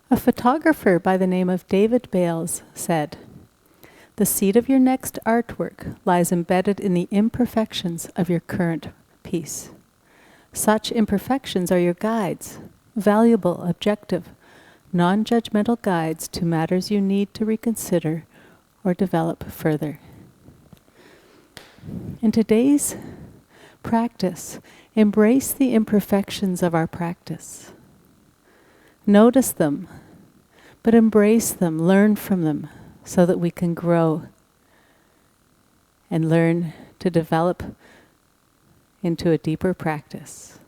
A photographer by the name of David Bales said, "The seed of your next artwork lies embedded in the imperfections of your current piece. Such imperfections are your guides, valuable, objective, non-judgmental guides to matters you need to reconsider or develop further." In today's practice, embrace the imperfections of our practice. Notice them, but embrace them, learn from them, so that we can grow and learn to develop into a deeper practice.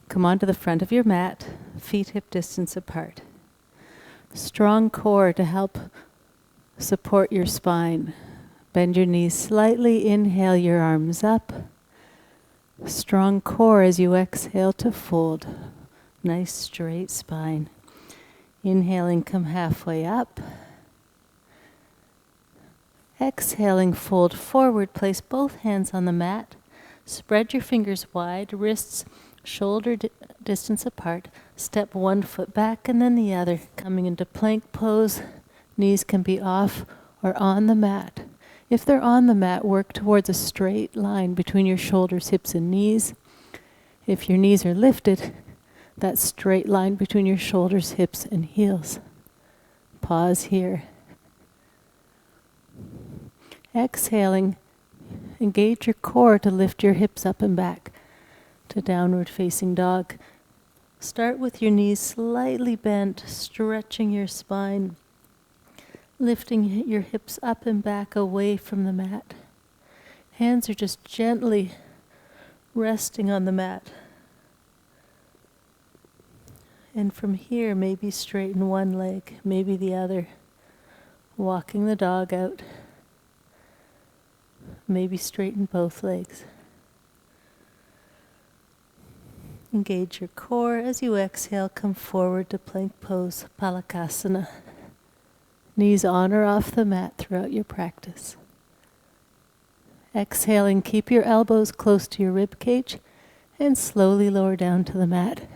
Come onto the front of your mat, feet hip distance apart. Strong core to help support your spine. Bend your knees slightly, inhale your arms up. Strong core as you exhale to fold. Nice straight spine. Inhaling, come halfway up. Exhaling, fold forward, place both hands on the mat. Spread your fingers wide, wrists shoulder distance apart. Step one foot back and then the other, coming into plank pose. Knees can be off or on the mat. If they're on the mat, work towards a straight line between your shoulders, hips, and knees. If your knees are lifted, that straight line between your shoulders, hips, and heels. Pause here. Exhaling, engage your core to lift your hips up and back to downward facing dog. Start with your knees slightly bent, stretching your spine, lifting your hips up and back away from the mat. Hands are just gently resting on the mat. And from here, maybe straighten one leg, maybe the other. Walking the dog out. Maybe straighten both legs. Engage your core. As you exhale, come forward to plank pose, Palakasana. Knees on or off the mat throughout your practice. Exhaling, keep your elbows close to your rib cage and slowly lower down to the mat.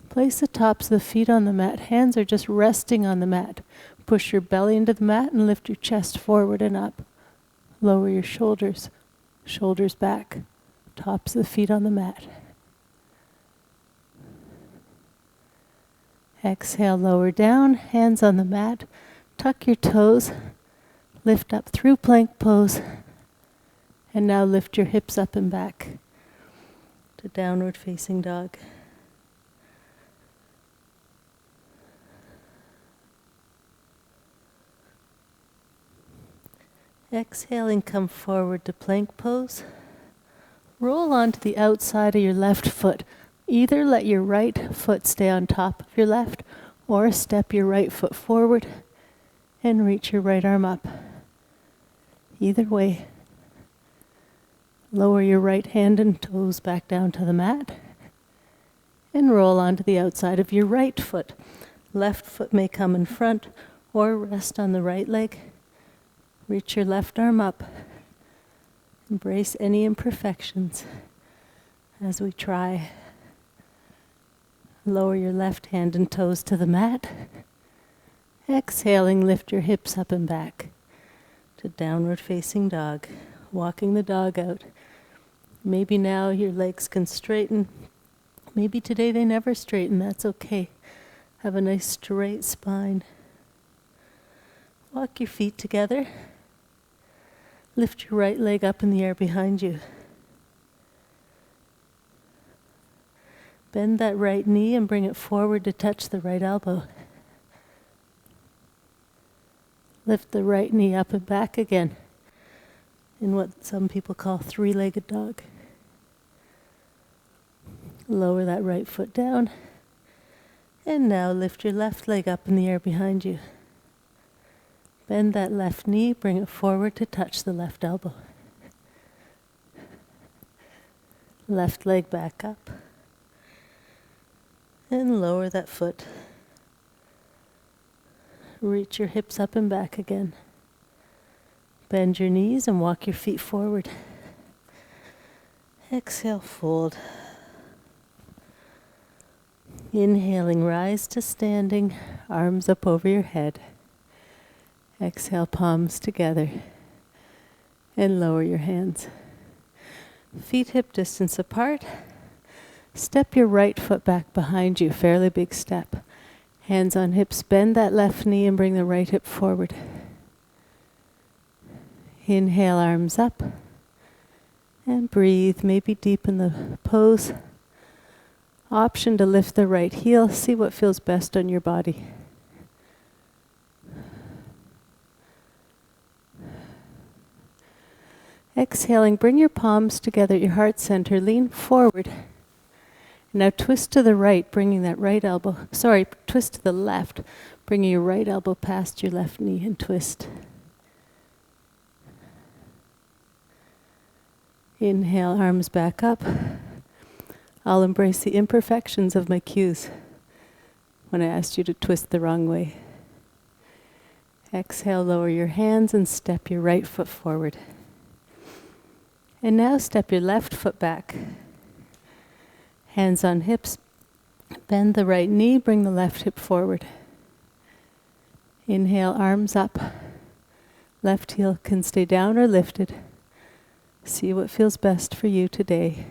Place the tops of the feet on the mat. Hands are just resting on the mat. Push your belly into the mat and lift your chest forward and up. Lower your shoulders, shoulders back, tops of the feet on the mat. Exhale, lower down, hands on the mat. Tuck your toes, lift up through plank pose, and now lift your hips up and back to downward facing dog. Exhaling, come forward to plank pose. Roll onto the outside of your left foot. Either let your right foot stay on top of your left, or step your right foot forward and reach your right arm up. Either way. Lower your right hand and toes back down to the mat and roll onto the outside of your right foot. Left foot may come in front or rest on the right leg. Reach your left arm up. Embrace any imperfections as we try. Lower your left hand and toes to the mat. Exhaling, lift your hips up and back to downward facing dog. Walking the dog out. Maybe now your legs can straighten. Maybe today they never straighten. That's okay. Have a nice straight spine. Walk your feet together. Lift your right leg up in the air behind you. Bend that right knee and bring it forward to touch the right elbow. Lift the right knee up and back again in what some people call three-legged dog. Lower that right foot down. And now lift your left leg up in the air behind you. Bend that left knee, bring it forward to touch the left elbow. Left leg back up. And lower that foot. Reach your hips up and back again. Bend your knees and walk your feet forward. Exhale, fold. Inhaling, rise to standing, arms up over your head. Exhale, palms together, and lower your hands. Feet hip distance apart. Step your right foot back behind you, fairly big step. Hands on hips, bend that left knee and bring the right hip forward. Inhale, arms up. And breathe, maybe deepen the pose. Option to lift the right heel, see what feels best on your body. Exhaling, bring your palms together at your heart center, lean forward. Now twist to the right, bringing that right elbow, twist to the left, bringing your right elbow past your left knee and twist. Inhale, arms back up. I'll embrace the imperfections of my cues when I asked you to twist the wrong way. Exhale, lower your hands and step your right foot forward. And now step your left foot back. Hands on hips, bend the right knee, bring the left hip forward. Inhale, arms up. Left heel can stay down or lifted. See what feels best for you today.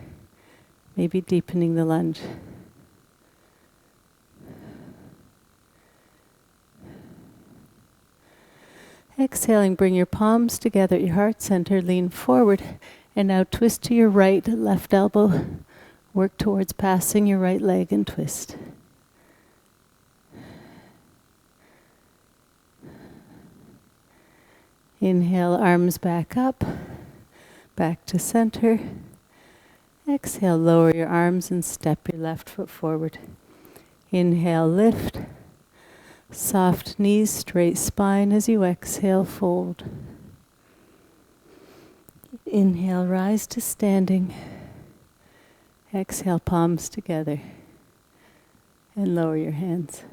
Maybe deepening the lunge. Exhaling, bring your palms together at your heart center, lean forward, and now twist to your right, left elbow. Work towards passing your right leg and twist. Inhale, arms back up. Back to center. Exhale, lower your arms and step your left foot forward. Inhale, lift. Soft knees, straight spine as you exhale, fold. Inhale, rise to standing. Exhale, palms together. And lower your hands.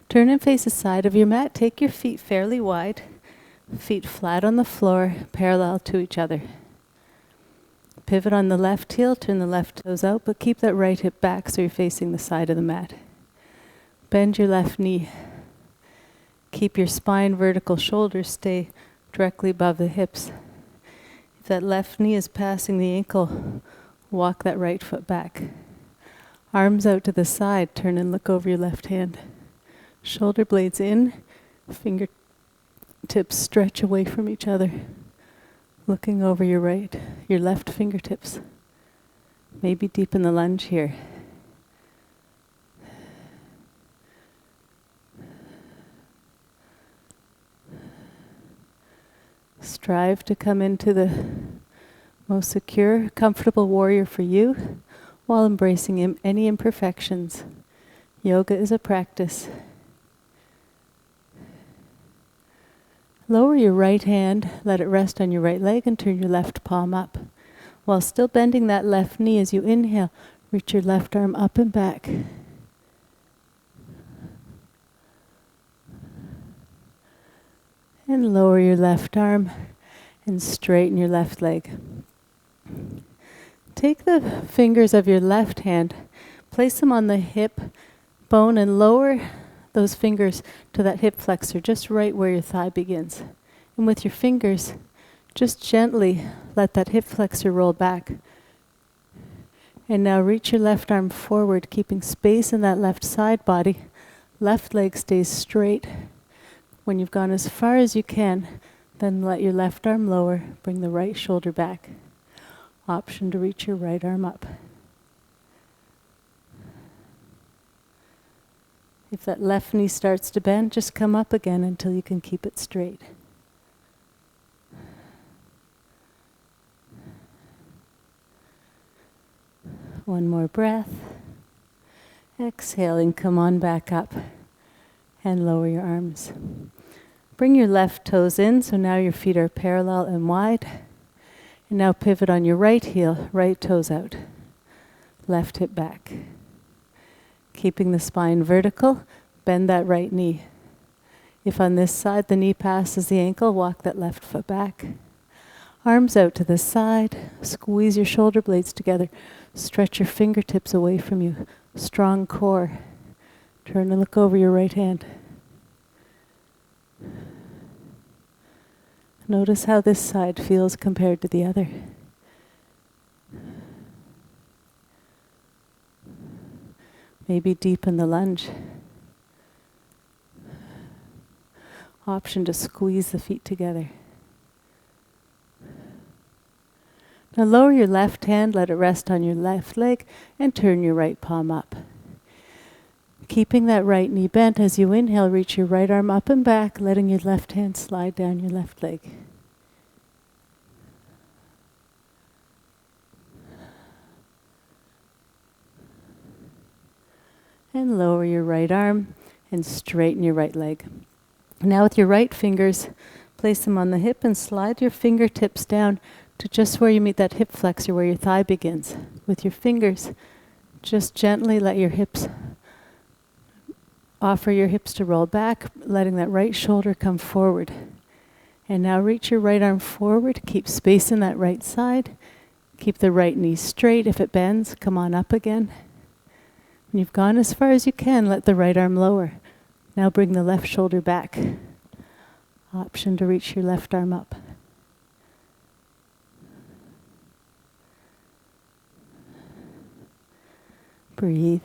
Turn and face the side of your mat. Take your feet fairly wide. Feet flat on the floor, parallel to each other. Pivot on the left heel, turn the left toes out, but keep that right hip back so you're facing the side of the mat. Bend your left knee. Keep your spine vertical, shoulders stay directly above the hips. If that left knee is passing the ankle, walk that right foot back. Arms out to the side, turn and look over your left hand. Shoulder blades in, fingertips stretch away from each other. Looking over your left fingertips. Maybe deepen the lunge here. Strive to come into the most secure, comfortable warrior for you while embracing any imperfections. Yoga is a practice. Lower your right hand, let it rest on your right leg and turn your left palm up. While still bending that left knee as you inhale, reach your left arm up and back. And lower your left arm and straighten your left leg. Take the fingers of your left hand, place them on the hip bone and lower those fingers to that hip flexor, just right where your thigh begins. And with your fingers, just gently let that hip flexor roll back. And now reach your left arm forward, keeping space in that left side body. Left leg stays straight. When you've gone as far as you can, then let your left arm lower, bring the right shoulder back. Option to reach your right arm up. If that left knee starts to bend, just come up again until you can keep it straight. One more breath. Exhaling, come on back up and lower your arms. Bring your left toes in, so now your feet are parallel and wide. And now pivot on your right heel, right toes out. Left hip back. Keeping the spine vertical, bend that right knee. If on this side the knee passes the ankle, walk that left foot back. Arms out to the side, squeeze your shoulder blades together, stretch your fingertips away from you. strong core. Turn and look over your right hand. Notice how this side feels compared to the other. Maybe deepen the lunge. Option to squeeze the feet together. Now lower your left hand, let it rest on your left leg, and turn your right palm up. Keeping that right knee bent as you inhale, reach your right arm up and back, letting your left hand slide down your left leg. And lower your right arm and straighten your right leg. Now with your right fingers, place them on the hip and slide your fingertips down to just where you meet that hip flexor, where your thigh begins. With your fingers, just gently let your hips, offer your hips to roll back, letting that right shoulder come forward. And now reach your right arm forward, keep space in that right side, keep the right knee straight. If it bends, come on up again. When you've gone as far as you can, let the right arm lower. Now bring the left shoulder back. Option to reach your left arm up. Breathe.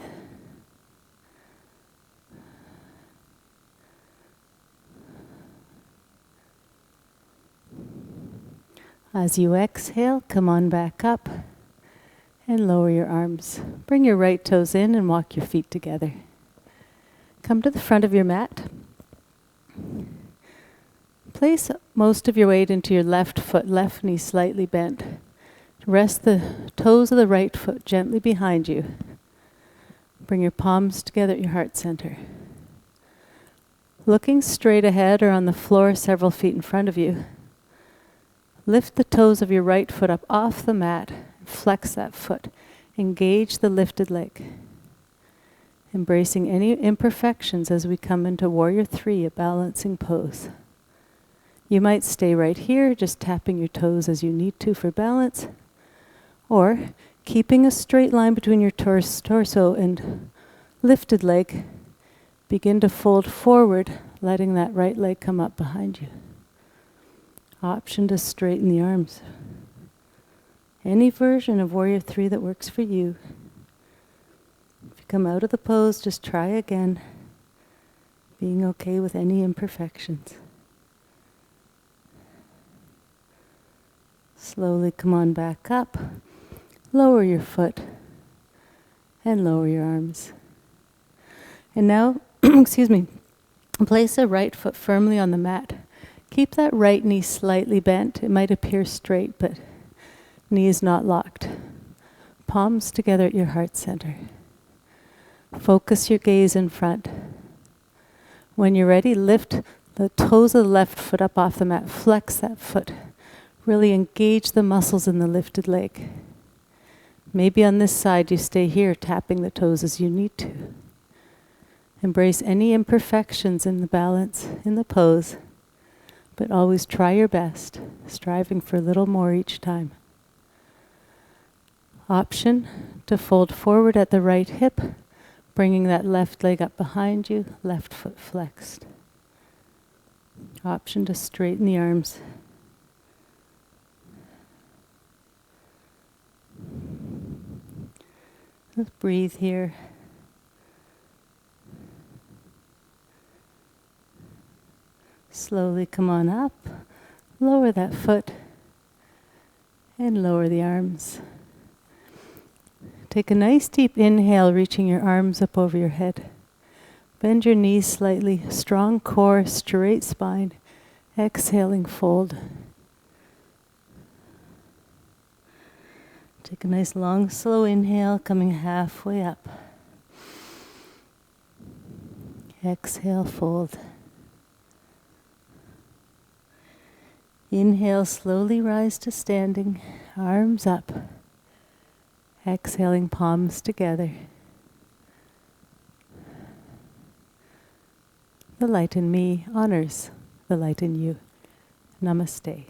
As you exhale, come on back up and lower your arms. Bring your right toes in and walk your feet together. Come to the front of your mat. Place most of your weight into your left foot, left knee slightly bent. Rest the toes of the right foot gently behind you. Bring your palms together at your heart center. Looking straight ahead or on the floor several feet in front of you, lift the toes of your right foot up off the mat. Flex that foot. Engage the lifted leg. Embracing any imperfections as we come into Warrior 3, a balancing pose. You might stay right here, just tapping your toes as you need to for balance, or keeping a straight line between your torso and lifted leg, begin to fold forward, letting that right leg come up behind you. Option to straighten the arms. Any version of Warrior 3 that works for you. If you come out of the pose, just try again, being okay with any imperfections. Slowly come on back up, lower your foot, and lower your arms. And now, excuse me, place a right foot firmly on the mat. Keep that right knee slightly bent. It might appear straight, but knee is not locked. Palms together at your heart center. Focus your gaze in front. When you're ready, lift the toes of the left foot up off the mat. Flex that foot. Really engage the muscles in the lifted leg. Maybe on this side you stay here, tapping the toes as you need to. Embrace any imperfections in the balance, in the pose, but always try your best, striving for a little more each time. Option to fold forward at the right hip, bringing that left leg up behind you, left foot flexed. Option to straighten the arms. Let's breathe here. Slowly come on up, lower that foot, and lower the arms. Take a nice deep inhale, reaching your arms up over your head. Bend your knees slightly, strong core, straight spine. Exhaling, fold. Take a nice long, slow inhale, coming halfway up. Exhale, fold. Inhale, slowly rise to standing, arms up. Exhaling, palms together. The light in me honors the light in you. Namaste.